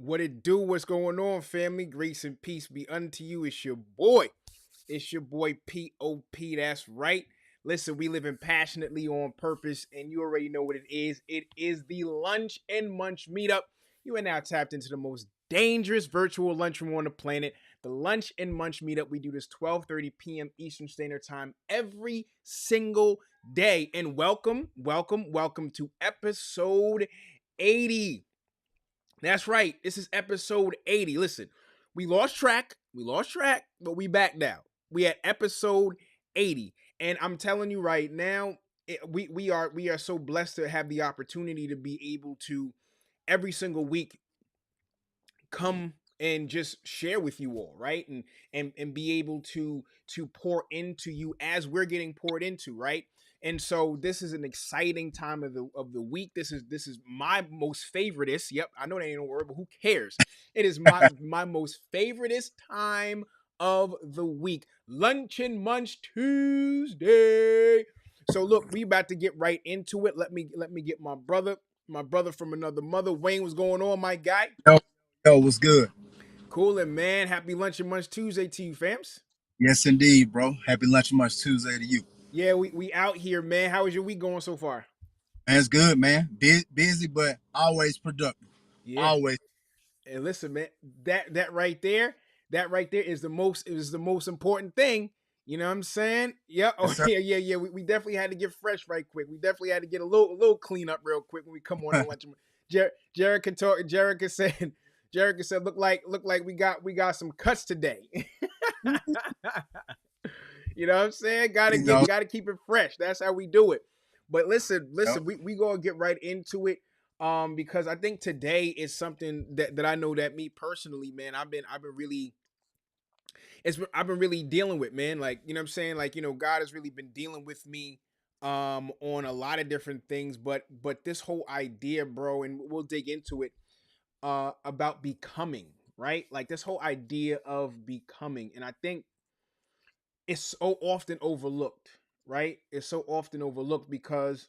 What it do? What's going on, family? Grace and peace be unto you. It's your boy. It's your boy P.O.P. That's right. Listen, we living passionately on purpose, and you already know what it is. It is the Lunch and Munch meetup. You are now tapped into the most dangerous virtual lunchroom on the planet, the Lunch and Munch meetup. We do this 12:30 p.m. Eastern Standard Time every single day. And welcome to episode 80. That's right. This is episode 80. Listen, we lost track, but we back now. We at episode 80. And I'm telling you right now, we are so blessed to have the opportunity to be able to every single week come and just share with you all, right? And be able to pour into you as we're getting poured into, right? And so this is an exciting time of the week. This is my most favoritist. Yep, I know that ain't a word, but who cares? It is my most favoritist time of the week. Lunch and Munch Tuesday. So look, we about to get right into it. Let me get my brother from another mother. Wayne, what's going on, my guy? Yo, yo, what's good? Coolin', man. Happy Lunch and Munch Tuesday to you, fams. Yes, indeed, bro. Happy Lunch and Munch Tuesday to you. Yeah, we out here, man. How is your week going so far? Man, it's good, man. Busy, but always productive. Yeah. Always. And listen, man, that right there, that right there is the most important thing. You know what I'm saying? Yeah. Yes, Oh sir. yeah. We definitely had to get fresh right quick. We definitely had to get a little clean up real quick when we come on the lunch. Jerica talk. Jerica said, look like we got some cuts today. You know what I'm saying? Gotta You get know, gotta keep it fresh. That's how we do it. But listen, yo, listen, we gonna get right into it. Because I think today is something that I know that me personally, man, I've been really I've been really dealing with, man. Like, you know what I'm saying? Like, God has really been dealing with me on a lot of different things, but this whole idea, bro, and we'll dig into it, about becoming, right? Like this whole idea of becoming. And I think it's so often overlooked, right? It's so often overlooked because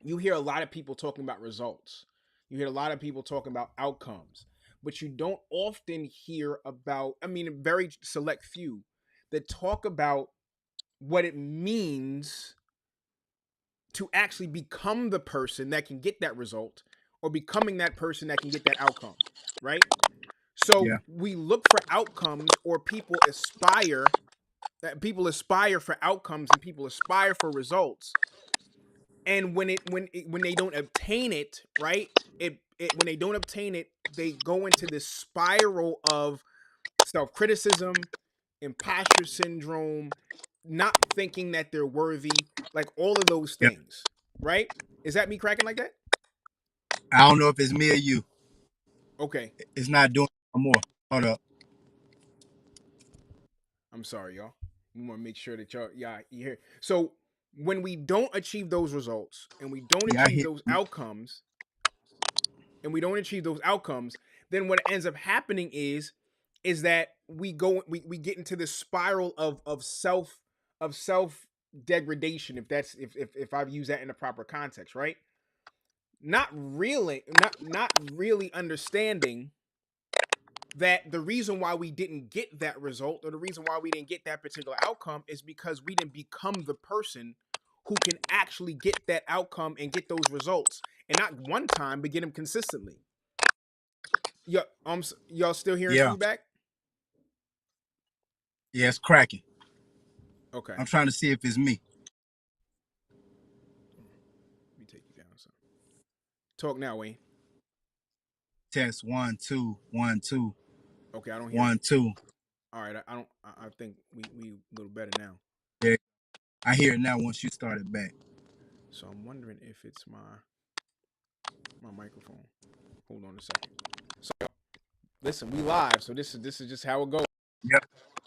you hear a lot of people talking about results. You hear a lot of people talking about outcomes, but you don't often hear about, I mean, a very select few that talk about what it means to actually become the person that can get that result or becoming that person that can get that outcome, right? So yeah. we look for outcomes or people aspire for outcomes and people aspire for results, and when they don't obtain it, right, it when they don't obtain it, they go into this spiral of self-criticism, imposter syndrome, not thinking that they're worthy, like all of those Yeah. things, right? Is that me cracking like that? I don't know if it's me or you. Okay. It's not doing no more. Hold up. I'm sorry, y'all. We want to make sure that you hear. So when we don't achieve those results and we don't Yeah, I achieve hear those you. outcomes, and we don't achieve those outcomes, then what ends up happening is that we get into this spiral of self degradation, if I've used that in the proper context, right? Not really understanding that the reason why we didn't get that result or the reason why we didn't get that particular outcome is because we didn't become the person who can actually get that outcome and get those results, and not one time but get them consistently. Y'all still hearing Yeah. feedback? Yeah, it's cracking. Okay. I'm trying to see if it's me. Let me take you down. So talk now, Wayne. Test one, two, one, two, Okay, I don't hear. one, two. All right, I don't. I think we a little better now. Yeah, I hear it now once you started back. So I'm wondering if it's my microphone. Hold on a second. So listen, we live, so this is just how it goes. Yep.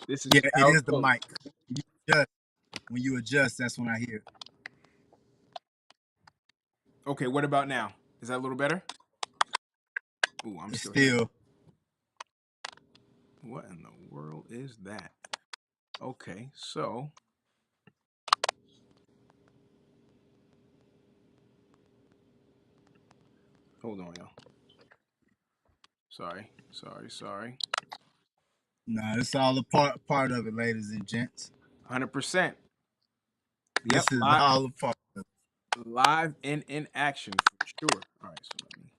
This is Yeah, just it how it is the goes. mic. You adjust. When you adjust, that's when I hear it. Okay, what about now? Is that a little better? Ooh, I'm It's still hearing. still, What in the world is that? Okay, so hold on, y'all. Sorry. Nah, it's all a part of it, ladies and gents. 100%. Yep, This is all a part of live and in action for sure. All right, so let me.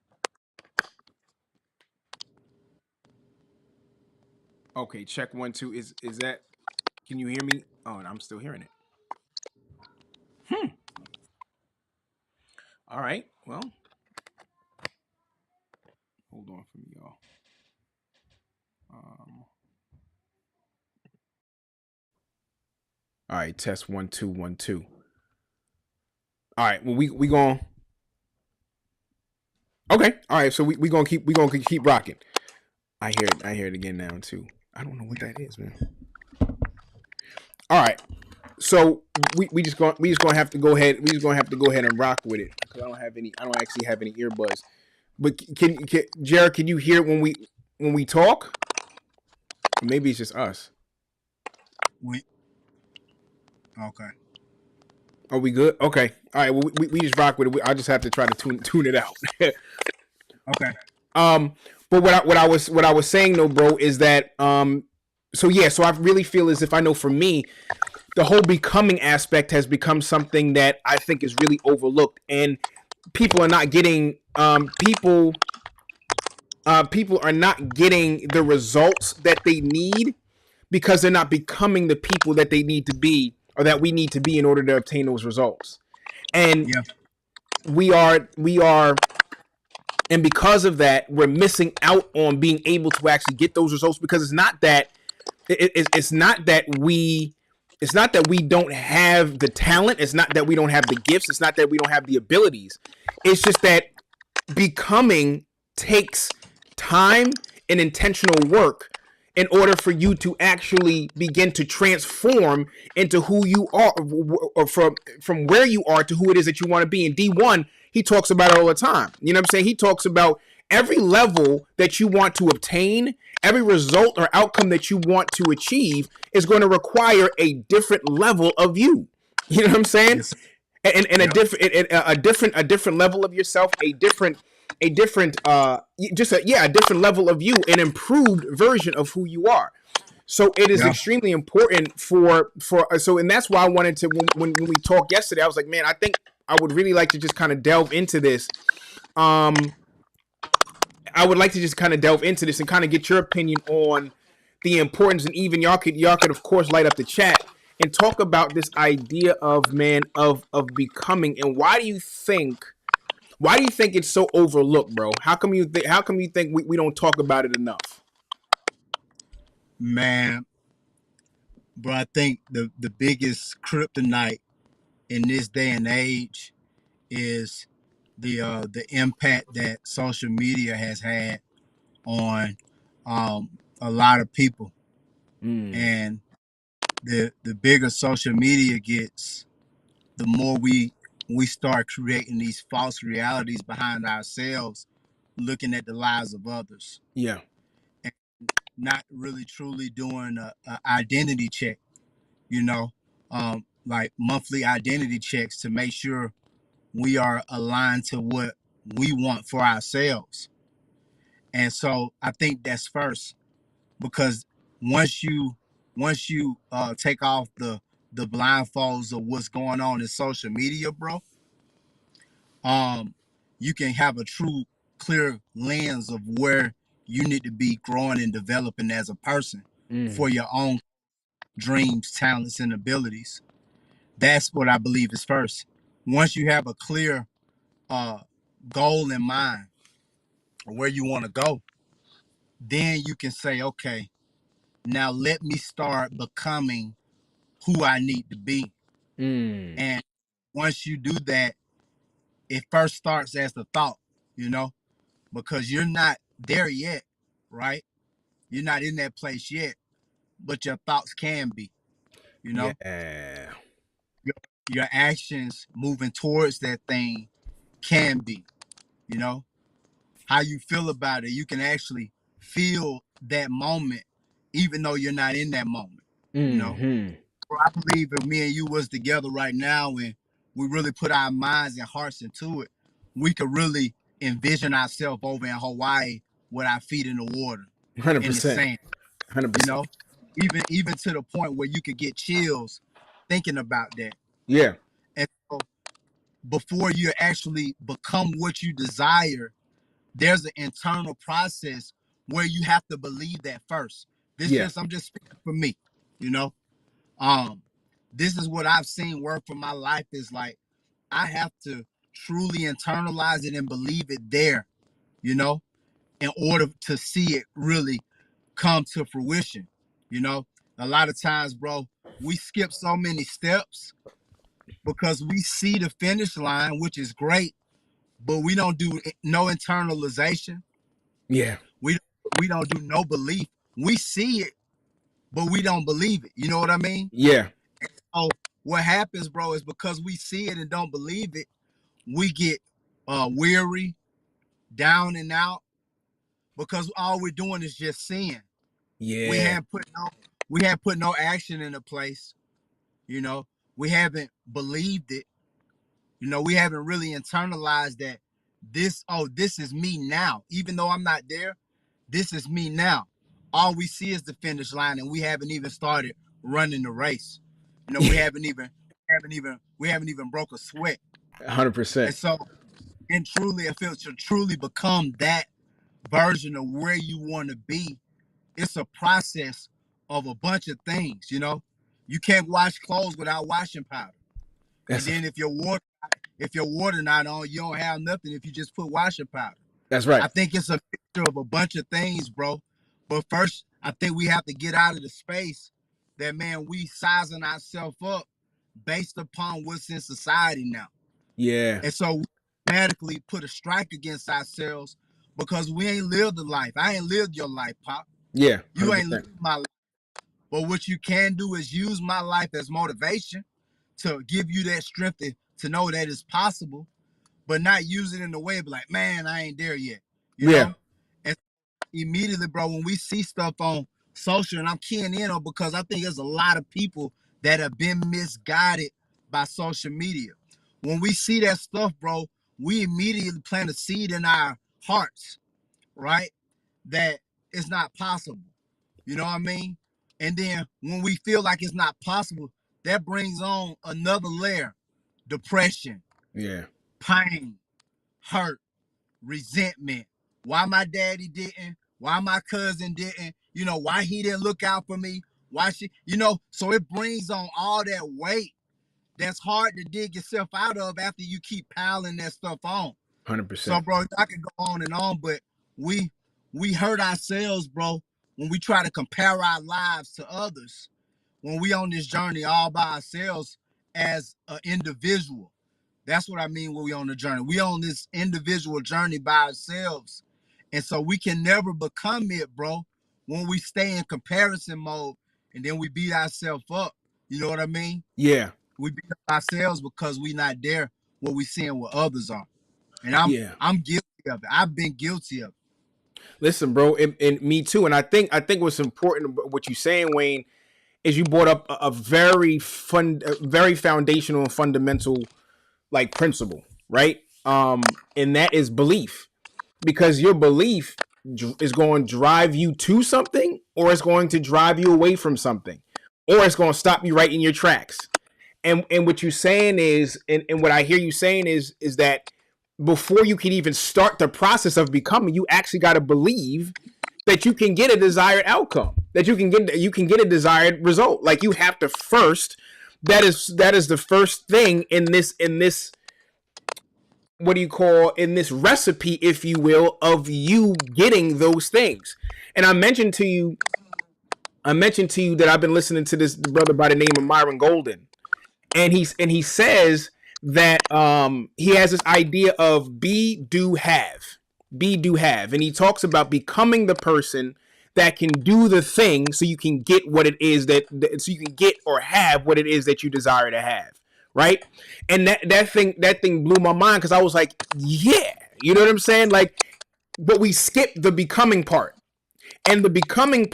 Okay, check 1 2. Is that? Can you hear me? Oh, I'm still hearing it. All right. Well, hold on for me, y'all. All right, test 1 2 1 2. All right. Well, we going. Okay. All right. So we gonna keep rocking. I hear it again now too. I don't know what that is, man. All right. So we just gonna have to go ahead. We just gonna have to go ahead and rock with it because I don't have any. I don't actually have any earbuds. But can Jared? Can you hear when we talk? Maybe it's just us. we. Okay. Are we good? Okay. All right. Well, we just rock with it. I just have to try to tune it out. Okay. But what I was saying though, bro, is that so yeah, so I really feel as if I know for me, the whole becoming aspect has become something that I think is really overlooked, and people are not getting people are not getting the results that they need because they're not becoming the people that they need to be or that we need to be in order to obtain those results. And Yeah. we are and because of that we're missing out on being able to actually get those results because it's not that it's not that we don't have the talent, it's not that we don't have the gifts, it's not that we don't have the abilities. It's just that becoming takes time and intentional work in order for you to actually begin to transform into who you are, or from where you are to who it is that you want to be. In D1, he talks about it all the time. You know what I'm saying? He talks about every level that you want to obtain, every result or outcome that you want to achieve is going to require a different level of you. You know what I'm saying? Yes. And Yeah. a different level of yourself, a different just a different level of you, an improved version of who you are. So it is Yeah. extremely important for so, and that's why I wanted to when we talked yesterday, I was like, man, I think I would really like to just kind of delve into this. I would like to just kind of delve into this and kind of get your opinion on the importance, and even y'all could of course light up the chat and talk about this idea of becoming, and why do you think it's so overlooked, bro? How come you think we don't talk about it enough? Man, bro, I think the biggest kryptonite in this day and age is the impact that social media has had on a lot of people. Mm. And the bigger social media gets, the more we start creating these false realities behind ourselves, looking at the lives of others, Yeah. and not really truly doing a identity check, you know, like monthly identity checks to make sure we are aligned to what we want for ourselves. And so I think that's first, because once you take off the blindfolds of what's going on in social media, bro, um, you can have a true clear lens of where you need to be growing and developing as a person Mm. for your own dreams, talents, and abilities. That's what I believe is first. Once you have a clear uh, goal in mind, where you want to go, then you can say, okay, now let me start becoming who I need to be. Mm. And once you do that, it first starts as the thought, you know, because you're not there yet, right? You're not in that place yet, but your thoughts can be, you know, Yeah. your, your actions moving towards that thing can be, you know, how you feel about it. You can actually feel that moment, even though you're not in that moment, you know. Mm-hmm. Well, I believe if me and you was together right now and we really put our minds and hearts into it, we could really envision ourselves over in Hawaii with our feet in the water, Hundred in the percent. sand. 100%. You know, even to the point where you could get chills thinking about that. Yeah. And so before you actually become what you desire, there's an internal process where you have to believe that first. Yeah. I'm just speaking for me, you know. Um, this is what I've seen work for my life is like I have to truly internalize it and believe it there, you know, in order to see it really come to fruition. You know, a lot of times, bro, we skip so many steps because we see the finish line, which is great, but we don't do no internalization. Yeah. We we don't do no belief. We see it, but we don't believe it. You know what I mean? Yeah. So what happens, bro, is because we see it and don't believe it, we get weary, down and out, because all we're doing is just seeing. We Yeah. have put no action into place. You know, we haven't believed it. You know, we haven't really internalized that this is me now. Even though I'm not there, this is me now. All we see is the finish line, and we haven't even started running the race. You know, we haven't even broke a sweat. 100%. And so, and truly, if it to truly become that version of where you want to be, it's a process of a bunch of things. You know, you can't wash clothes without washing powder. That's And then if your water not on, you don't have nothing if you just put washing powder. That's right. I think it's a mixture of a bunch of things, bro. But first, I think we have to get out of the space that, man, we sizing ourselves up based upon what's in society now. Yeah. And so we automatically put a strike against ourselves because we ain't lived the life. I ain't lived your life, Pop. Yeah. 100%. You ain't lived my life. But what you can do is use my life as motivation to give you that strength to know that it's possible, but not use it in the way of like, man, I ain't there yet. You know? And immediately, bro, when we see stuff on social, and I'm keying in on because I think there's a lot of people that have been misguided by social media. When we see that stuff, bro, we immediately plant a seed in our hearts, right? That it's not possible. You know what I mean? And then when we feel like it's not possible, that brings on another layer: depression, Yeah. pain, hurt, resentment. Why my daddy didn't? Why my cousin didn't? You know, why he didn't look out for me? Why she, you know, so it brings on all that weight that's hard to dig yourself out of after you keep piling that stuff on. 100%. So, bro, I can go on, but we hurt ourselves, bro, when we try to compare our lives to others. When we on this journey all by ourselves as an individual. That's what I mean when we on the journey. We on this individual journey by ourselves. And so we can never become it, bro, when we stay in comparison mode and then we beat ourselves up. You know what I mean? Yeah. We beat up ourselves because we not there where we seeing what others are. And I'm guilty of it. I've been guilty of it. Listen, bro, and me too. And I think what's important about what you're saying, Wayne, is you brought up a very foundational and fundamental like principle, right? And that is belief, because your belief is going to drive you to something, or it's going to drive you away from something, or it's going to stop you right in your tracks. And what you're saying is, and what I hear you saying is that before you can even start the process of becoming, you actually got to believe that you can get a desired outcome, that you can get a desired result. Like you have to first, that is the first thing in this what do you call, in this recipe, if you will, of you getting those things. And I mentioned to you that I've been listening to this brother by the name of Myron Golden, and he says that he has this idea of be, do, have, and he talks about becoming the person that can do the thing so you can get what it is so you can get or have what it is that you desire to have, right? And that thing blew my mind, because I was like, yeah, you know what I'm saying? Like, but we skipped the becoming part, and the becoming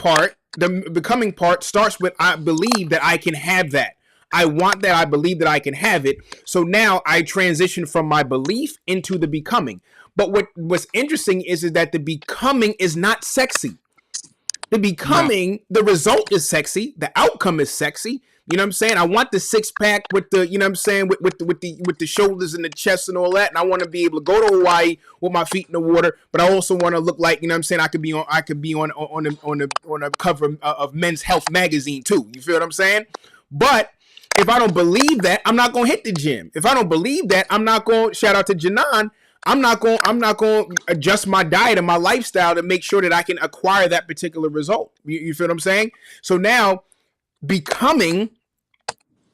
part starts with, I believe that I can have that. I want that. I believe that I can have it. So now I transition from my belief into the becoming. But what's interesting is that the becoming is not sexy. The No. becoming, the result is sexy. The outcome is sexy. You know what I'm saying? I want the six pack with the, you know what I'm saying, with the shoulders and the chest and all that. And I want to be able to go to Hawaii with my feet in the water, but I also want to look like, you know what I'm saying, I could be on a cover of Men's Health magazine too. You feel what I'm saying? But if I don't believe that, I'm not gonna hit the gym. If I don't believe that, I'm not going. Shout out to Janan. I'm not going to adjust my diet and my lifestyle to make sure that I can acquire that particular result. You feel what I'm saying? So now becoming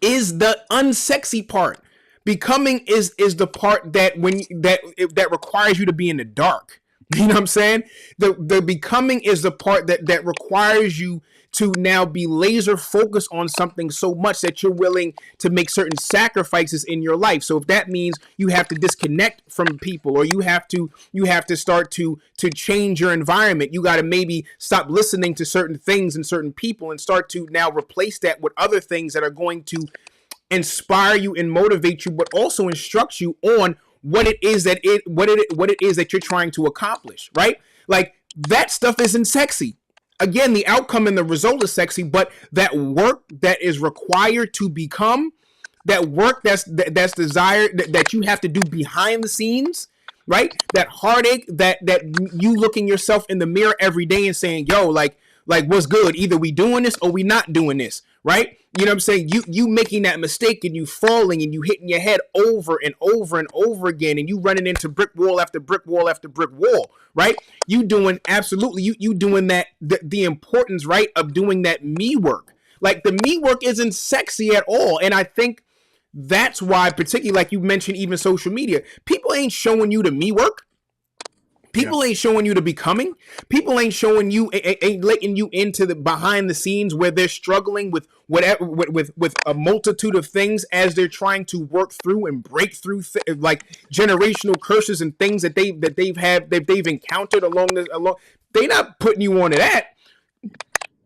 is the unsexy part. Becoming is the part that that requires you to be in the dark. You know what I'm saying? The becoming is the part that requires you to now be laser focused on something so much that you're willing to make certain sacrifices in your life. So if that means you have to disconnect from people, or you have to start to change your environment, you got to maybe stop listening to certain things and certain people and start to now replace that with other things that are going to inspire you and motivate you, but also instruct you on what it is that you're trying to accomplish, right? Like that stuff isn't sexy. Again, the outcome and the result is sexy, but that work that is required to become, that work that's desired, that you have to do behind the scenes, right? That heartache, that you looking yourself in the mirror every day and saying, yo, like what's good? Either we doing this or we not doing this, right? You know what I'm saying? You making that mistake and you falling and you hitting your head over and over and over again, and you running into brick wall after brick wall after brick wall, right? You doing absolutely you doing that, the importance, right, of doing that me work. Like the me work isn't sexy at all. And I think that's why, particularly like you mentioned, even social media, people ain't showing you the me work. People ain't showing you the becoming. People ain't showing you, ain't letting you into the behind the scenes where they're struggling with whatever, with a multitude of things as they're trying to work through and break through like generational curses and things that they've encountered along this. They not putting you onto that.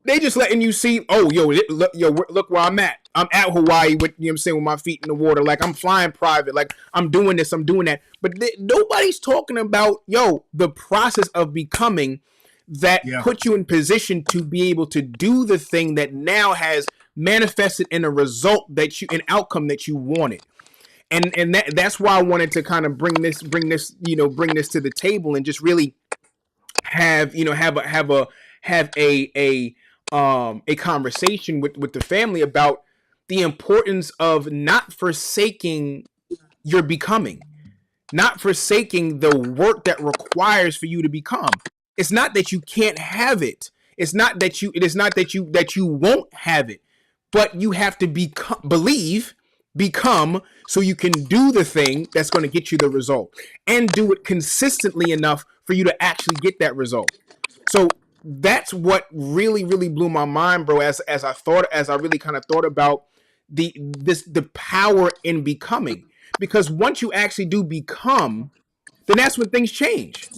They just letting you see, oh, look where I'm at. I'm at Hawaii with, you know what I'm saying, with my feet in the water. Like I'm flying private. Like I'm doing this, I'm doing that. But nobody's talking about, the process of becoming that puts you in position to be able to do the thing that now has manifested in a result an outcome that you wanted. And that's why I wanted to kind of bring this to the table and just really have a conversation with the family about the importance of not forsaking your becoming, not forsaking the work that requires for you to become. It's not that you can't have it. It is not that you won't have it, but you have to become, so you can do the thing that's going to get you the result, and do it consistently enough for you to actually get that result. So that's what really, really blew my mind, bro. As I really kind of thought about the power in becoming, because once you actually do become, then that's when things change,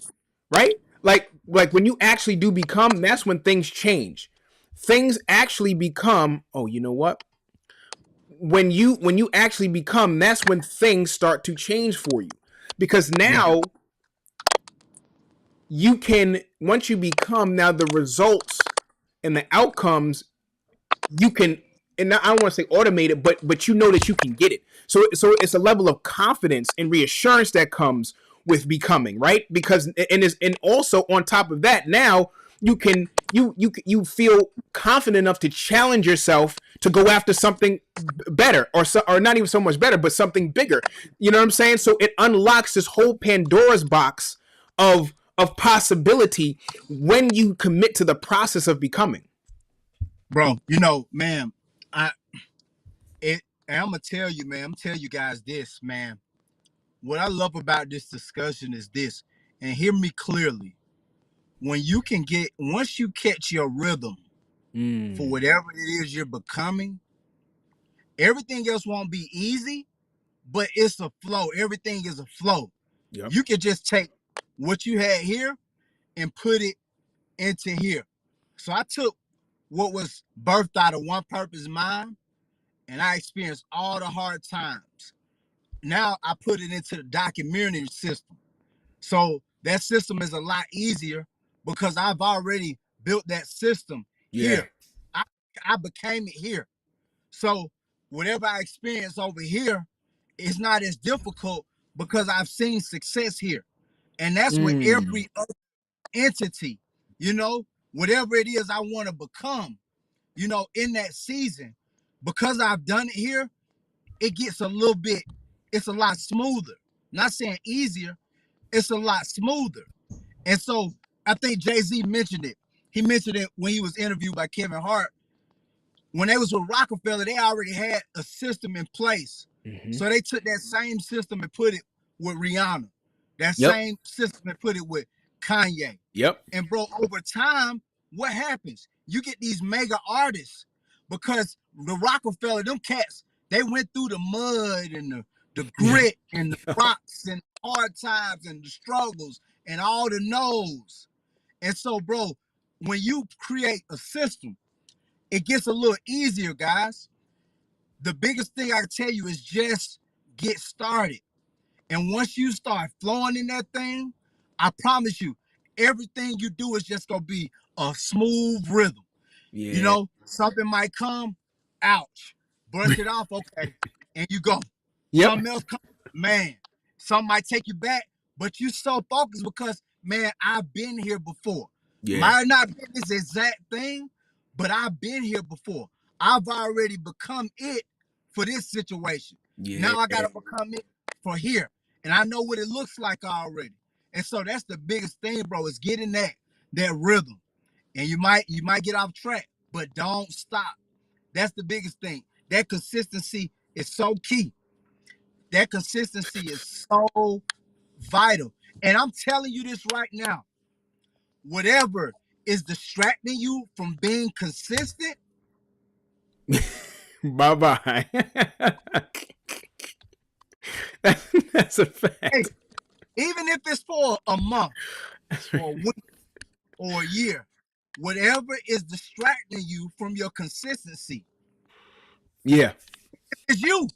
right? Like when you actually do become, that's when things change. Things actually become. Oh, you know what? When you actually become, that's when things start to change for you, because now you can, once you become, now the results and the outcomes you can, and I don't want to say automate it, but you know that you can get it. So it's a level of confidence and reassurance that comes with becoming, right? Because and also on top of that, now you can you feel confident enough to challenge yourself to go after something better, or not even so much better, but something bigger. You know what I'm saying? So it unlocks this whole Pandora's box of possibility when you commit to the process of becoming. Bro, man, I and I'm gonna tell you, man, I'm tell you guys this, man. What I love about this discussion is this, and hear me clearly. Once you catch your rhythm for whatever it is you're becoming, everything else won't be easy, but it's a flow. Everything is a flow. Yep. You can just take what you had here and put it into here. So I took what was birthed out of one purpose mind, and I experienced all the hard times. Now I put it into the documentary system. So that system is a lot easier because I've already built that system Yeah. here. I, I became it here. So whatever I experience over here is not as difficult because I've seen success here. And that's with Mm. every other entity, you know, whatever it is I want to become, you know, in that season, because I've done it here, it gets a little bit, it's a lot smoother. Not saying easier, it's a lot smoother. And so I think Jay-Z mentioned it. He mentioned it when he was interviewed by Kevin Hart. When they was with Rockefeller, they already had a system in place. Mm-hmm. So they took that same system and put it with Rihanna. That Yep. same system and put it with Kanye. Yep. And bro, over time, what happens? You get these mega artists because the Rockefeller, them cats, they went through the mud and the grit and the rocks and hard times and the struggles and all the no's. And so, bro, when you create a system, it gets a little easier, guys. The biggest thing I can tell you is just get started. And once you start flowing in that thing, I promise you, everything you do is just gonna be a smooth rhythm. Yeah. You know, something might come, ouch, brush it off, okay, and you go. Yep. Something else comes, man. Something might take you back, but you so focused because, man, I've been here before. Yeah. Might not be this exact thing, but I've been here before. I've already become it for this situation. Yeah. Now I gotta become it for here. And I know what it looks like already. And so that's the biggest thing, bro, is getting that rhythm. And you might get off track, but don't stop. That's the biggest thing. That consistency is so key. That consistency is so vital. And I'm telling you this right now. Whatever is distracting you from being consistent, bye-bye. That's a fact. Hey, even if it's for a month or a week or a year, whatever is distracting you from your consistency. Yeah. If it's you,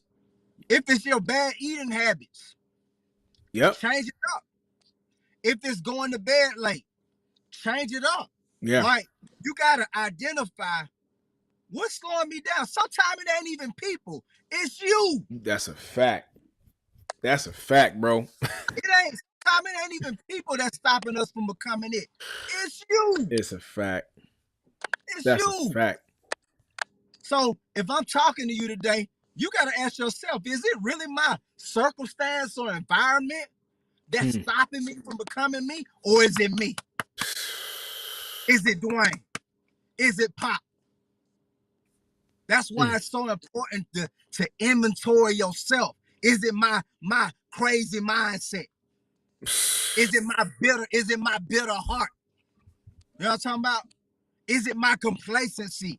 if it's your bad eating habits, yep, change it up. If it's going to bed late, change it up. Yeah. Like, you gotta identify what's slowing me down. Sometimes it ain't even people, it's you. That's a fact. That's a fact, bro. It ain't sometimes it ain't even people that's stopping us from becoming it. It's you. It's a fact. It's That's you. a fact. So if I'm talking to you today, you got to ask yourself, is it really my circumstance or environment that's stopping me from becoming me? Or is it me? Is it Dwayne? Is it Pop? That's why it's so important to inventory yourself. Is it my crazy mindset? Is it my bitter heart? You know what I'm talking about? Is it my complacency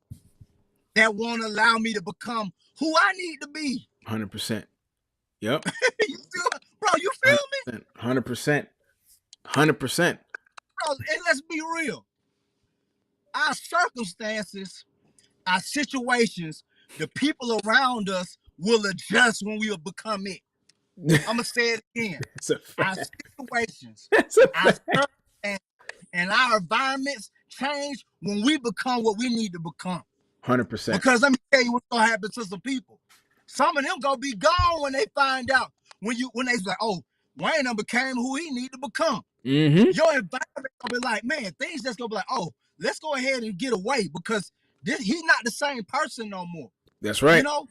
that won't allow me to become who I need to be? 100%. Yep. Bro, you feel me? 100%. 100%. Bro, and let's be real. Our circumstances, our situations, the people around us will adjust when we will become it. I'm going to say it again. Our situations, our circumstances, and our environments change when we become what we need to become. 100%. Because let me tell you what's gonna happen to some people. Some of them gonna be gone when they find out. When they like, oh, Wayne done became who he need to become. Mm-hmm. Your environment gonna be like, man, things just gonna be like, oh, let's go ahead and get away because he's not the same person no more. That's right. You know,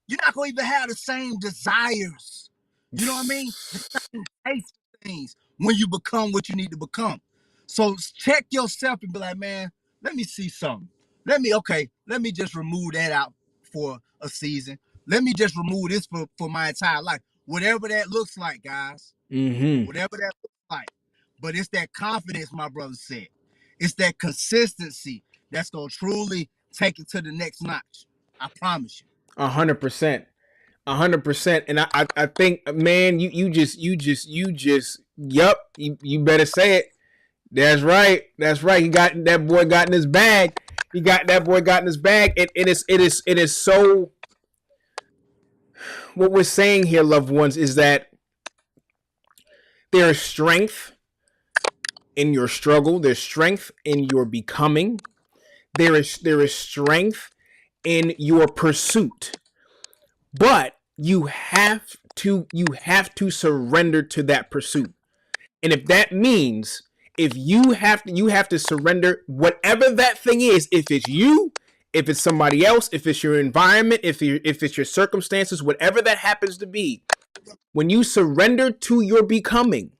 you're not gonna even have the same desires. You know what I mean? The same taste of things when you become what you need to become. So check yourself and be like, man, let me see something. Let me just remove that out for a season. Let me just remove this for my entire life. Whatever that looks like, guys. Mm-hmm. Whatever that looks like. But it's that confidence, my brother said. It's that consistency that's going to truly take it to the next notch. I promise you. 100%. 100%. And I think, man, you just, yep, you better say it. That's right. He got that boy got in his bag. And it is so. What we're saying here, loved ones, is that There is strength in your struggle. There's strength in your becoming. There is strength in your pursuit. But you have to surrender to that pursuit. And if that means if you have to surrender whatever that thing is, if it's you, if it's somebody else, if it's your environment, if it's your circumstances, whatever that happens to be, when you surrender to your becoming,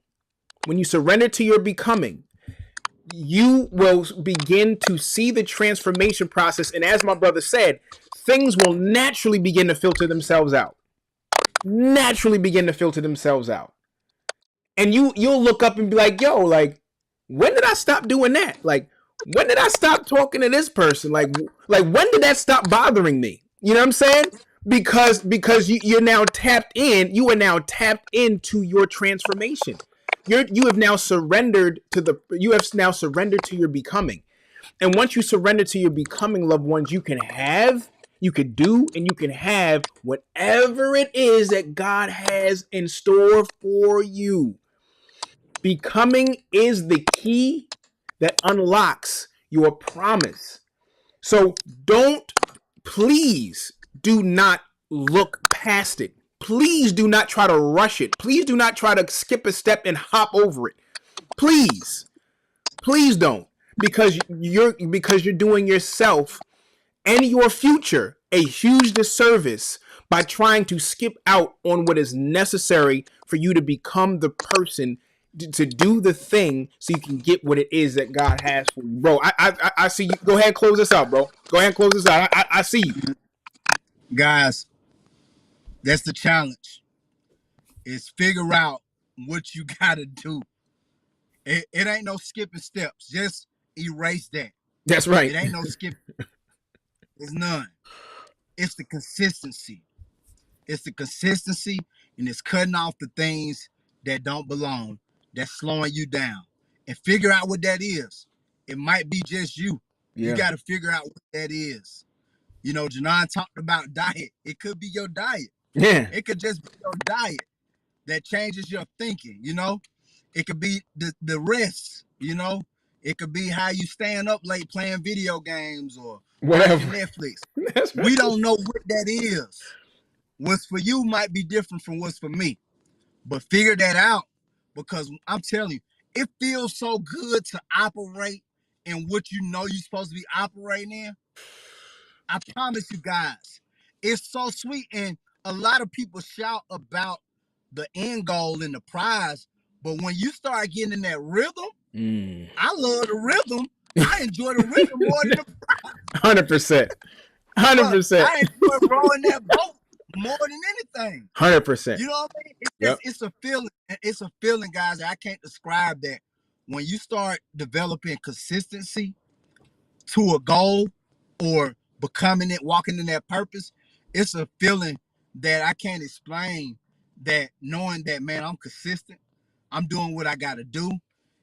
you will begin to see the transformation process. And as my brother said, things will naturally begin to filter themselves out. And you'll look up and be like, yo, like, when did I stop doing that? Like, when did I stop talking to this person? Like when did that stop bothering me? You know what I'm saying? Because you're now tapped in. You are now tapped into your transformation. You have now surrendered to your becoming. And once you surrender to your becoming, loved ones, you can have whatever it is that God has in store for you. Becoming is the key that unlocks your promise. So please do not look past it. Please do not try to rush it. Please do not try to skip a step and hop over it. Please don't, because you're doing yourself and your future a huge disservice by trying to skip out on what is necessary for you to become the person to do the thing so you can get what it is that God has for you. Bro, I see you. Go ahead and close this out, bro. Go ahead and close this out. I see you. Guys, that's the challenge. Is figure out what you gotta do. It ain't no skipping steps. Just erase that. That's right. It ain't no skipping. There's none. It's the consistency. It's the consistency, and it's cutting off the things that don't belong, that's slowing you down. And figure out what that is. It might be just you. Yeah. You got to figure out what that is. You know, Janan talked about diet. It could be your diet. Yeah. It could just be your diet that changes your thinking, you know? It could be the rest, you know? It could be how you staying up late playing video games or watching Netflix. Right. We don't know what that is. What's for you might be different from what's for me. But figure that out, because I'm telling you, it feels so good to operate in what you know you're supposed to be operating in. I promise you guys, it's so sweet. And a lot of people shout about the end goal and the prize, but when you start getting in that rhythm, I love the rhythm. I enjoy the rhythm more than the prize. 100%. 100%. I enjoy rowing that boat more than anything. 100%. You know what I mean? It's a feeling. It's a feeling, guys. I can't describe that. When you start developing consistency to a goal or becoming it, walking in that purpose, it's a feeling that I can't explain. That knowing that, man, I'm consistent, I'm doing what I got to do.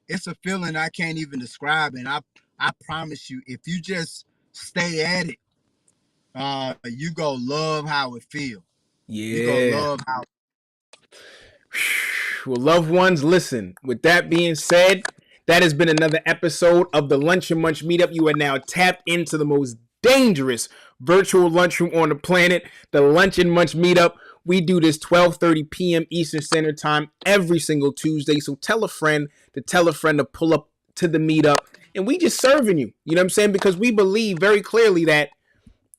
It's a feeling I can't even describe. And I promise you, if you just stay at it, you go love how it feels. Yeah. You go love how. Well, loved ones, listen. With that being said, that has been another episode of the Lunch and Munch Meetup. You are now tapped into the most dangerous virtual lunchroom on the planet, the Lunch and Munch Meetup. We do this 12:30 p.m. Eastern Standard Time every single Tuesday. So tell a friend to pull up to the meetup, and we just serving you. You know what I'm saying? Because we believe very clearly that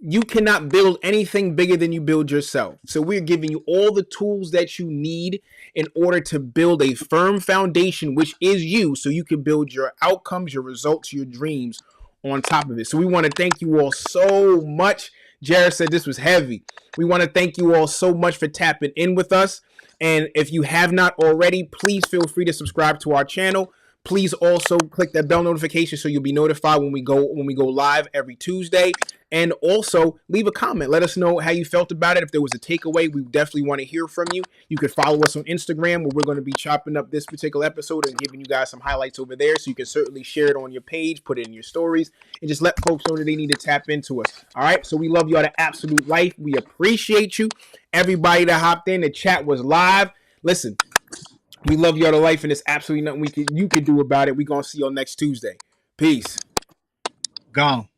you cannot build anything bigger than you build yourself. So we're giving you all the tools that you need in order to build a firm foundation, which is you, so you can build your outcomes, your results, your dreams on top of it. So we want to thank you all so much. Jared said this was heavy. We want to thank you all so much for tapping in with us. And if you have not already, please feel free to subscribe to our channel. Please also click that bell notification so you'll be notified when we go live every Tuesday. And also leave a comment. Let us know how you felt about it. If there was a takeaway, we definitely want to hear from you. You could follow us on Instagram, where we're going to be chopping up this particular episode and giving you guys some highlights over there. So you can certainly share it on your page, put it in your stories, and just let folks know that they need to tap into us. All right. So we love you all to absolute life. We appreciate you. Everybody that hopped in, the chat was live. Listen, We love y'all to life, and there's absolutely nothing you can do about it. We gonna see y'all next Tuesday. Peace. Gone.